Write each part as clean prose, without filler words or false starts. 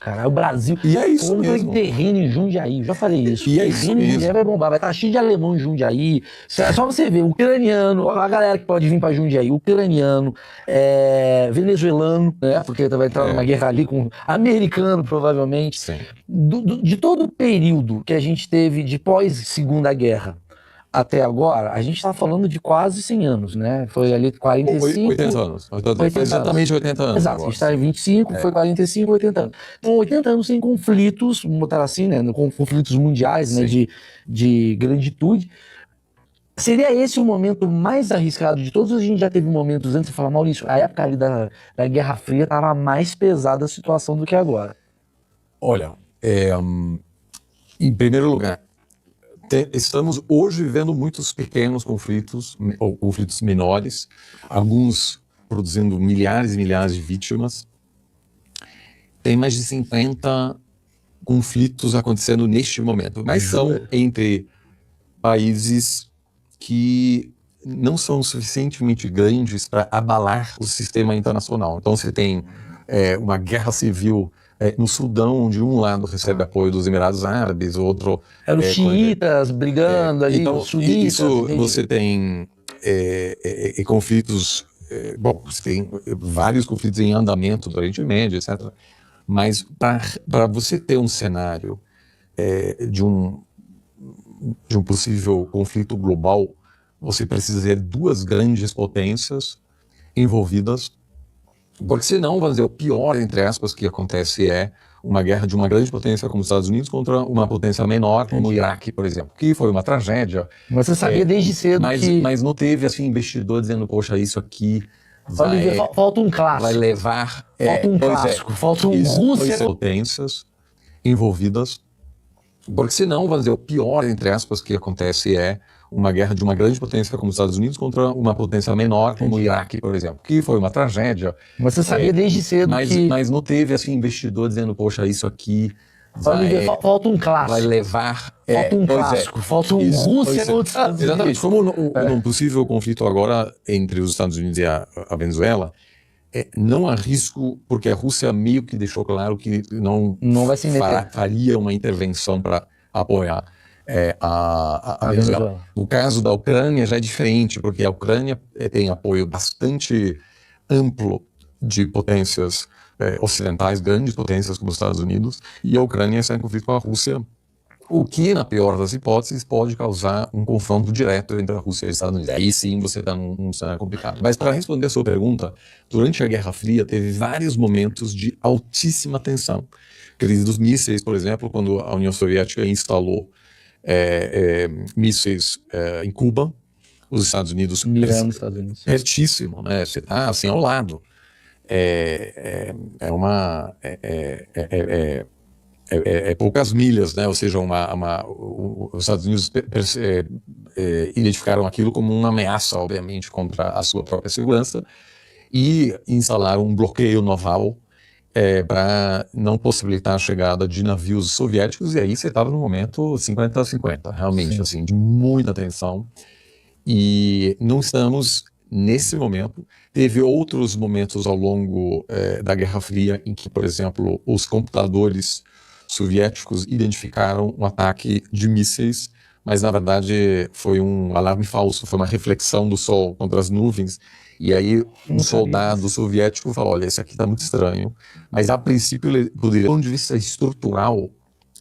cara. O Brasil... E é isso Vamos mesmo. terreno em Jundiaí, eu já falei isso. E é isso Terreno em mesmo. Jundiaí vai bombar, vai estar cheio de alemão em Jundiaí. Só você ver, ucraniano, a galera que pode vir pra Jundiaí, ucraniano, venezuelano, né? Porque vai entrar numa guerra ali com americano, provavelmente. Sim. De todo o período que a gente teve de pós-Segunda Guerra até agora, a gente está falando de quase 100 anos, né? Foi ali 45... 80 anos. 80 exatamente 80 anos. Exato, a agora. gente está em 25, foi 45, 80 anos. Então, 80 anos sem conflitos, vamos botar assim, né? Conflitos mundiais, né? De granditude. Seria esse o momento mais arriscado de todos? Ou a gente já teve momentos antes de falar, Maurício, a época ali da Guerra Fria estava mais pesada a situação do que agora? Olha, em primeiro lugar, estamos hoje vivendo muitos pequenos conflitos, ou conflitos menores, alguns produzindo milhares e milhares de vítimas. Tem mais de 50 conflitos acontecendo neste momento, mas são entre países que não são suficientemente grandes para abalar o sistema internacional. Então você tem uma guerra civil no Sudão, onde um lado recebe apoio dos Emirados Árabes, o outro... Eram os xiitas brigando ali, então, os sunitas. isso você tem conflitos... bom, você tem vários conflitos em andamento do Oriente Médio, etc. Mas para você ter um cenário de um possível conflito global, você precisa ter duas grandes potências envolvidas, porque senão, vamos dizer, o pior, entre aspas, que acontece é uma guerra de uma grande potência como os Estados Unidos contra uma potência menor, como o Iraque, por exemplo, que foi uma tragédia. Mas você sabia desde cedo mas não teve assim, investidor dizendo, poxa, isso aqui falta um clássico. vai levar... Falta um clássico, falta um Rússia... potências envolvidas, porque senão, vamos dizer, o pior, entre aspas, que acontece é uma guerra de uma grande potência como os Estados Unidos contra uma potência menor, como o Iraque, por exemplo, que foi uma tragédia. Mas você sabia desde cedo mas não teve assim, investidor dizendo, poxa, isso aqui falta um clássico. vai levar... falta um clássico, falta um Rússia contra os Estados Unidos. Exatamente, como num possível conflito agora entre os Estados Unidos e a Venezuela, não há risco, porque a Rússia meio que deixou claro que não vai se meter. faria uma intervenção para apoiar a Venezuela. No caso da Ucrânia já é diferente, porque a Ucrânia tem apoio bastante amplo de potências ocidentais, grandes potências como os Estados Unidos, e a Ucrânia está em conflito com a Rússia, o que, na pior das hipóteses, pode causar um confronto direto entre a Rússia e os Estados Unidos. Aí sim você está num cenário complicado. Mas para responder a sua pergunta, durante a Guerra Fria teve vários momentos de altíssima tensão. Crise dos mísseis, por exemplo, quando a União Soviética instalou mísseis em Cuba, os Estados Unidos... Mirando os Estados Unidos. Pertíssimo, né? Você está assim ao lado. Poucas milhas, né? Ou seja, os Estados Unidos identificaram aquilo como uma ameaça, obviamente, contra a sua própria segurança e instalaram um bloqueio naval para não possibilitar a chegada de navios soviéticos, e aí você estava no momento 50-50, realmente, Sim. assim, de muita tensão. E não estamos nesse momento. Teve outros momentos ao longo da Guerra Fria em que, por exemplo, os computadores soviéticos identificaram um ataque de mísseis, mas na verdade foi um alarme falso, foi uma reflexão do Sol contra as nuvens, e aí um soldado soviético falou, olha, isso aqui está muito estranho, mas a princípio ele poderia, do ponto de vista estrutural,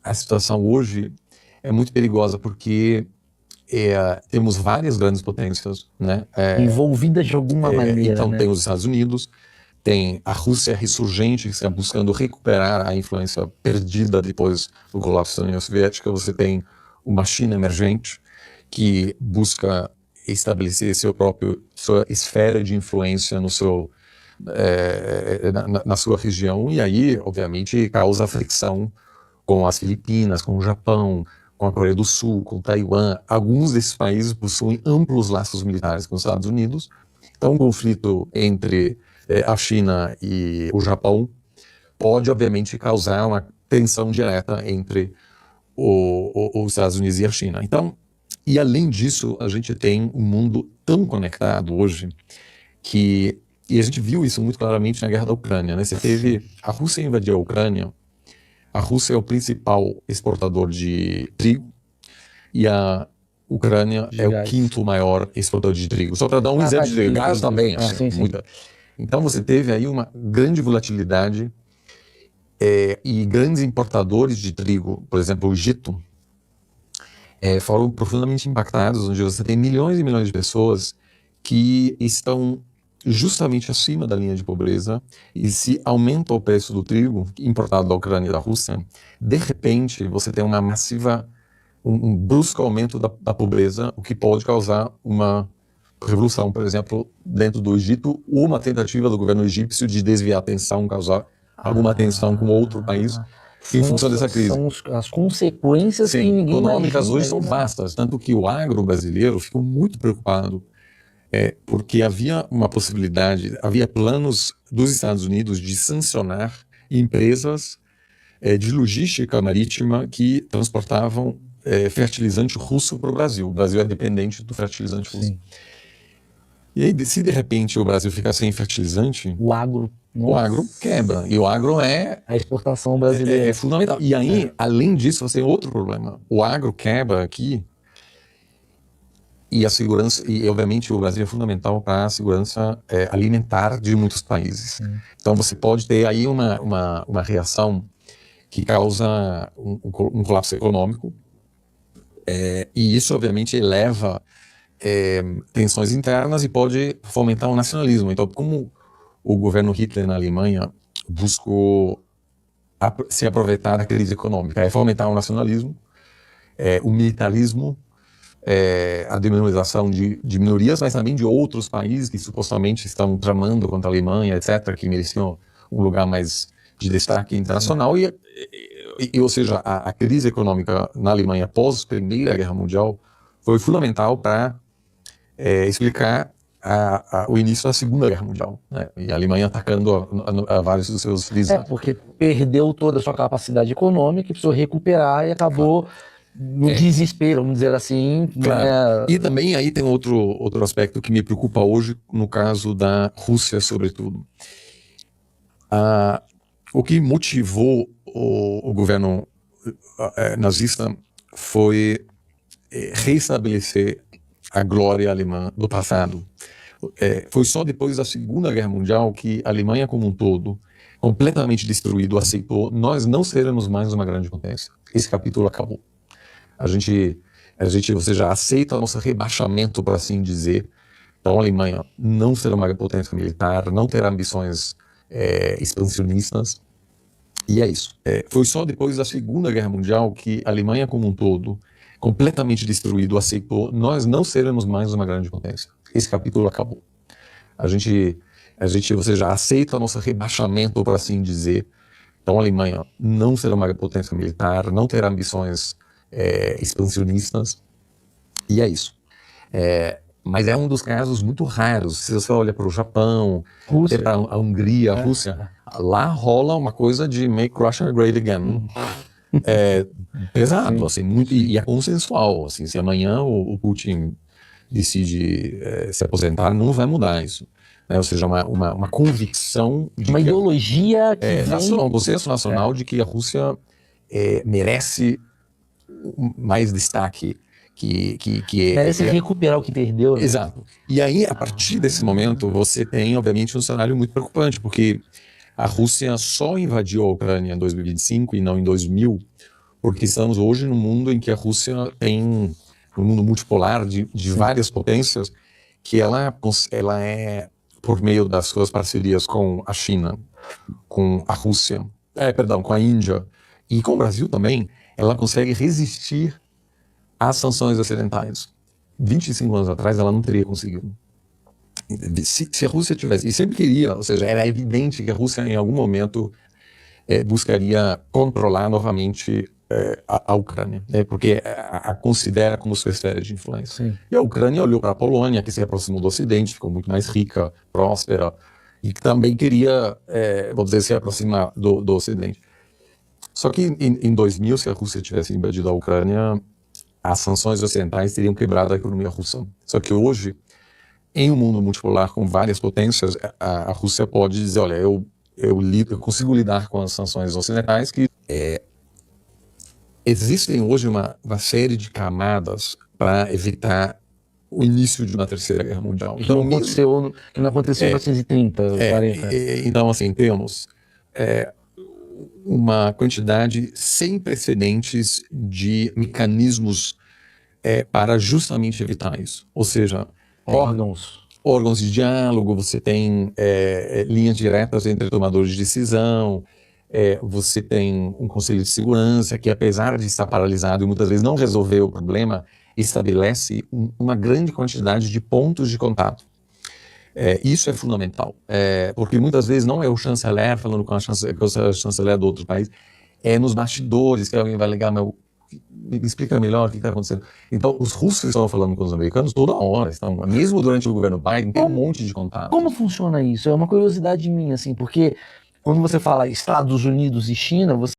a situação hoje é muito perigosa, porque temos várias grandes potências, né? Envolvidas de alguma maneira, então né? tem os Estados Unidos, tem a Rússia ressurgente, que está buscando recuperar a influência perdida depois do colapso da União Soviética. Você tem uma China emergente, que busca estabelecer sua esfera de influência na sua região, e aí, obviamente, causa fricção com as Filipinas, com o Japão, com a Coreia do Sul, com Taiwan. Alguns desses países possuem amplos laços militares com os Estados Unidos. Então, um conflito entre a China e o Japão pode, obviamente, causar uma tensão direta entre os Estados Unidos e a China. Então, e além disso, a gente tem um mundo tão conectado hoje e a gente viu isso muito claramente na guerra da Ucrânia, né? A Rússia invadiu a Ucrânia a Rússia é o principal exportador de trigo e a Ucrânia De é o gás. quinto maior exportador de trigo. Só para dar um exemplo de trigo, gás também. Sim, sim. Muita. Então você teve aí uma grande volatilidade e grandes importadores de trigo, por exemplo, o Egito, foram profundamente impactados, onde você tem milhões e milhões de pessoas que estão justamente acima da linha de pobreza, e se aumenta o preço do trigo importado da Ucrânia e da Rússia, de repente você tem uma massiva, um brusco aumento da pobreza, o que pode causar uma revolução, por exemplo, dentro do Egito, ou uma tentativa do governo egípcio de desviar a atenção, causar alguma tensão com outro país, em função dessa crise. São as consequências que ninguém econômicas imagina, hoje são vastas, tanto que o agro brasileiro ficou muito preocupado, porque havia uma possibilidade, havia planos dos Estados Unidos de sancionar empresas de logística marítima que transportavam fertilizante russo para o Brasil. O Brasil é dependente do fertilizante russo. Sim. E aí, se de repente o Brasil ficar sem fertilizante, O agro. o agro quebra. E o agro A exportação brasileira. é fundamental. E aí, além disso, você tem outro problema. O agro quebra aqui e a segurança, e obviamente o Brasil é fundamental para a segurança alimentar de muitos países. Então você pode ter aí uma reação que causa um colapso econômico, e isso obviamente eleva tensões internas e pode fomentar o nacionalismo. Então, como o governo Hitler na Alemanha buscou se aproveitar da crise econômica, fomentar o nacionalismo, o militarismo, a demonização de minorias, mas também de outros países que supostamente estão tramando contra a Alemanha, etc., que mereciam um lugar mais de destaque internacional. Ou seja, a crise econômica na Alemanha pós Primeira Guerra Mundial foi fundamental para explicar o início da Segunda Guerra Mundial, né? E a Alemanha atacando a vários dos seus vizinhos. Porque perdeu toda a sua capacidade econômica e precisou recuperar e acabou no desespero, vamos dizer assim. Claro. E também aí tem outro aspecto que me preocupa hoje, no caso da Rússia, sobretudo. O que motivou o governo nazista foi reestabelecer a glória alemã do passado. Foi só depois da Segunda Guerra Mundial que a Alemanha como um todo, completamente destruído, aceitou: nós não seremos mais uma grande potência. Esse capítulo acabou. A gente, ou seja, aceita o nosso rebaixamento, por assim dizer. Então a Alemanha não será uma potência militar, não terá ambições expansionistas. E é isso. Foi só depois da Segunda Guerra Mundial que a Alemanha como um todo, completamente destruído, aceitou: nós não seremos mais uma grande potência. Esse capítulo acabou. A gente, ou seja, aceita o nosso rebaixamento, por assim dizer. Então a Alemanha não será uma potência militar, não terá ambições expansionistas. E é isso. Mas é um dos casos muito raros. Se você olha para o Japão, para a Hungria, a Rússia, lá rola uma coisa de make Russia great again. Pesado, assim, muito, e é consensual. Assim, se amanhã o Putin decide se aposentar, não vai mudar isso. Ou seja, uma convicção de uma ideologia que vem... nacional, um consenso nacional de que a Rússia merece mais destaque, merece recuperar o que perdeu, né? Exato. E aí, a partir desse momento, você tem, obviamente, um cenário muito preocupante, porque a Rússia só invadiu a Ucrânia em 2025 e não em 2000, porque estamos hoje num mundo em que a Rússia tem um mundo multipolar de várias potências, que ela é, por meio das suas parcerias com a China, com a Rússia, com a Índia e com o Brasil também, ela consegue resistir às sanções ocidentais. 25 anos atrás ela não teria conseguido. Se a Rússia tivesse, e sempre queria, ou seja, era evidente que a Rússia em algum momento buscaria controlar novamente a Ucrânia, porque a considera como sua esfera de influência. Sim. E a Ucrânia olhou para a Polônia, que se aproximou do Ocidente, ficou muito mais rica, próspera, e que também queria, vamos dizer, se aproximar do Ocidente. Só que em 2000, se a Rússia tivesse invadido a Ucrânia, as sanções ocidentais teriam quebrado a economia russa. Só que hoje, em um mundo multipolar com várias potências, a Rússia pode dizer: olha, eu eu consigo lidar com as sanções ocidentais, que existem hoje uma série de camadas para evitar o início de uma terceira guerra mundial. Que não aconteceu em 1930, 40. Então, assim, temos uma quantidade sem precedentes de mecanismos para justamente evitar isso. Ou seja, órgãos de diálogo, você tem linhas diretas entre tomadores de decisão, você tem um conselho de segurança que, apesar de estar paralisado e muitas vezes não resolver o problema, estabelece uma grande quantidade de pontos de contato. Isso é fundamental, porque muitas vezes não é o chanceler falando com a chanceler do outro país, é nos bastidores que alguém vai ligar, me explica melhor o que está acontecendo. Então, os russos estão falando com os americanos toda hora, mesmo durante o governo Biden, tem um monte de contato. Como funciona isso? É uma curiosidade minha, assim, porque quando você fala Estados Unidos e China, você